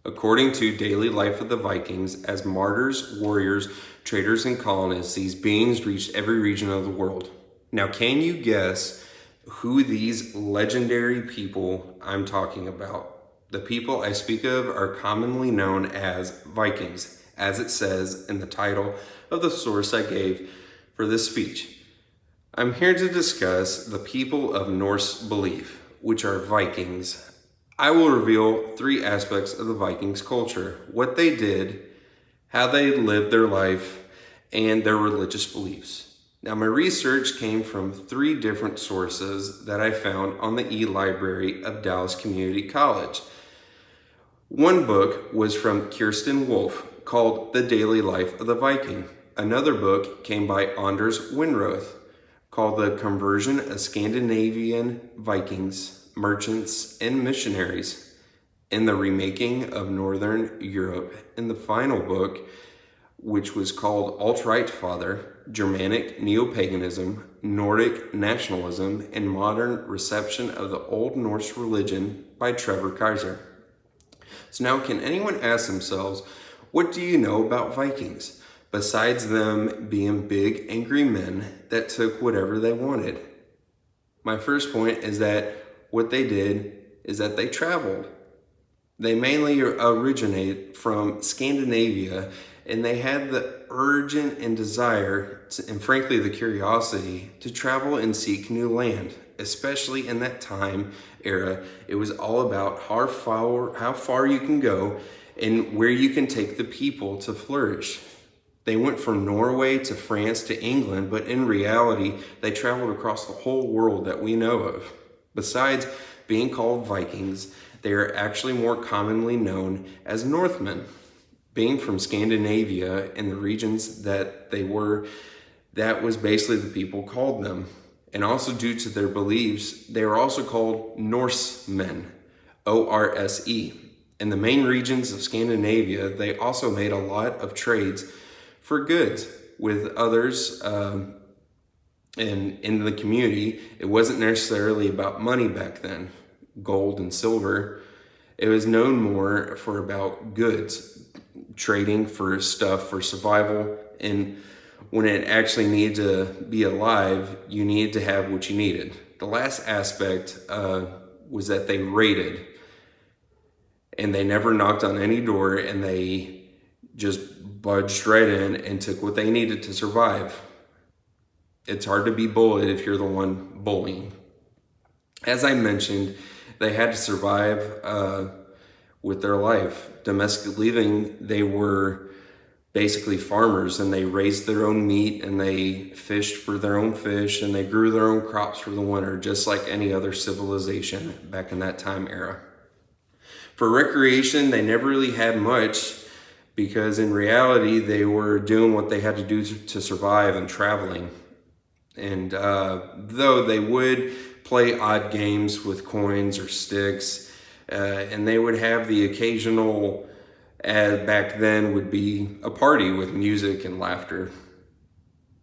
according to daily life of the Vikings, as martyrs, warriors, traders, and colonists, these beings reached every region of the world. Now, can you guess who these legendary people I'm talking about? The people I speak of are commonly known as Vikings, as it says in the title of the source I gave for this speech. I'm here to discuss the people of Norse belief, which are Vikings. I will reveal 3 aspects of the Vikings culture: what they did, how they lived their life, and their religious beliefs. Now, my research came from 3 different sources that I found on the e-library of Dallas Community College. One book was from Kirsten Wolf called The Daily Life of the Viking. Another book came by Anders Winroth called The Conversion of Scandinavian Vikings, Merchants, and Missionaries in the Remaking of Northern Europe. And the final book, which was called Alt-Right Father, Germanic Neo-Paganism, Nordic Nationalism, and Modern Reception of the Old Norse Religion by Trevor Kaiser. So now, can anyone ask themselves, what do you know about Vikings, besides them being big, angry men that took whatever they wanted? My first point is that what they did is that they traveled. They mainly originate from Scandinavia, and they had the urgent and desire, and frankly the curiosity, to travel and seek new land. Especially in that time era, it was all about how far you can go and where you can take the people to flourish. They went from Norway to France to England, but in reality, they traveled across the whole world that we know of. Besides being called Vikings, they are actually more commonly known as Northmen. Being from Scandinavia and the regions that they were, that was basically the people called them. And also due to their beliefs, they were also called Norsemen, O-R-S-E. In the main regions of Scandinavia, they also made a lot of trades for goods with others and in the community. It wasn't necessarily about money back then, gold and silver. It was known more for about goods, trading for stuff for survival. And when it actually needed to be alive, you needed to have what you needed. The last aspect was that they raided, and they never knocked on any door, and they just budged right in and took what they needed to survive. It's hard to be bullied if you're the one bullying. As I mentioned, they had to survive with their life. Domestic living, they were basically farmers, and they raised their own meat, and they fished for their own fish, and they grew their own crops for the winter, just like any other civilization back in that time era. For recreation, they never really had much, because in reality, they were doing what they had to do to survive and traveling. And though they would play odd games with coins or sticks, and they would have the occasional, back then would be a party with music and laughter.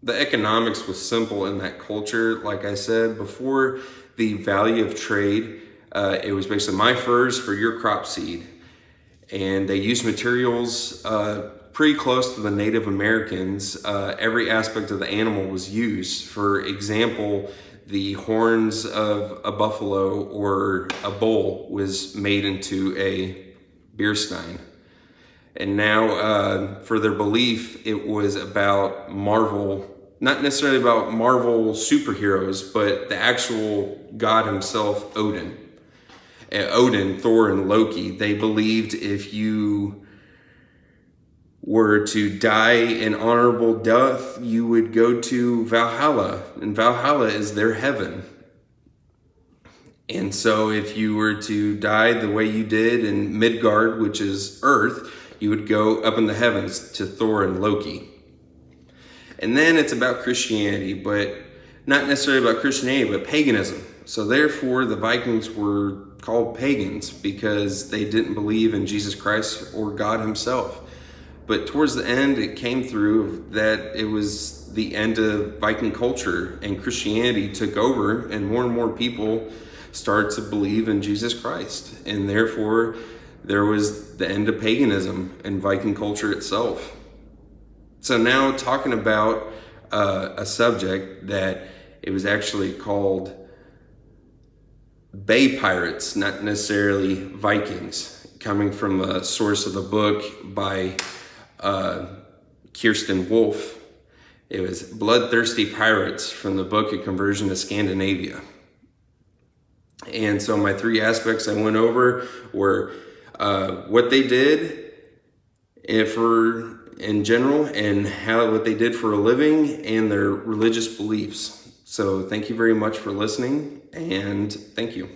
The economics was simple in that culture. Like I said before, the value of trade, it was basically my furs for your crop seed. And they used materials pretty close to the Native Americans. Every aspect of the animal was used. For example, the horns of a buffalo or a bull was made into a beer stein. And now for their belief, it was about Marvel, not necessarily about Marvel superheroes, but the actual God himself, Odin. Odin, Thor, and Loki. They believed if you were to die an honorable death, you would go to Valhalla, and Valhalla is their heaven. And so if you were to die the way you did in Midgard, which is Earth, you would go up in the heavens to Thor and Loki. And then it's about Christianity, but not necessarily about Christianity, but paganism. So therefore, the Vikings were called pagans because they didn't believe in Jesus Christ or God himself. But towards the end, it came through that it was the end of Viking culture, and Christianity took over, and more people started to believe in Jesus Christ. And therefore, there was the end of paganism and Viking culture itself. So now talking about a subject that it was actually called Bay Pirates, not necessarily Vikings, coming from a source of a book by Kirsten Wolf. It was Bloodthirsty Pirates from the Book of Conversion to Scandinavia. And so my three aspects I went over were what they did in general, and what they did for a living, and their religious beliefs. So thank you very much for listening, and thank you.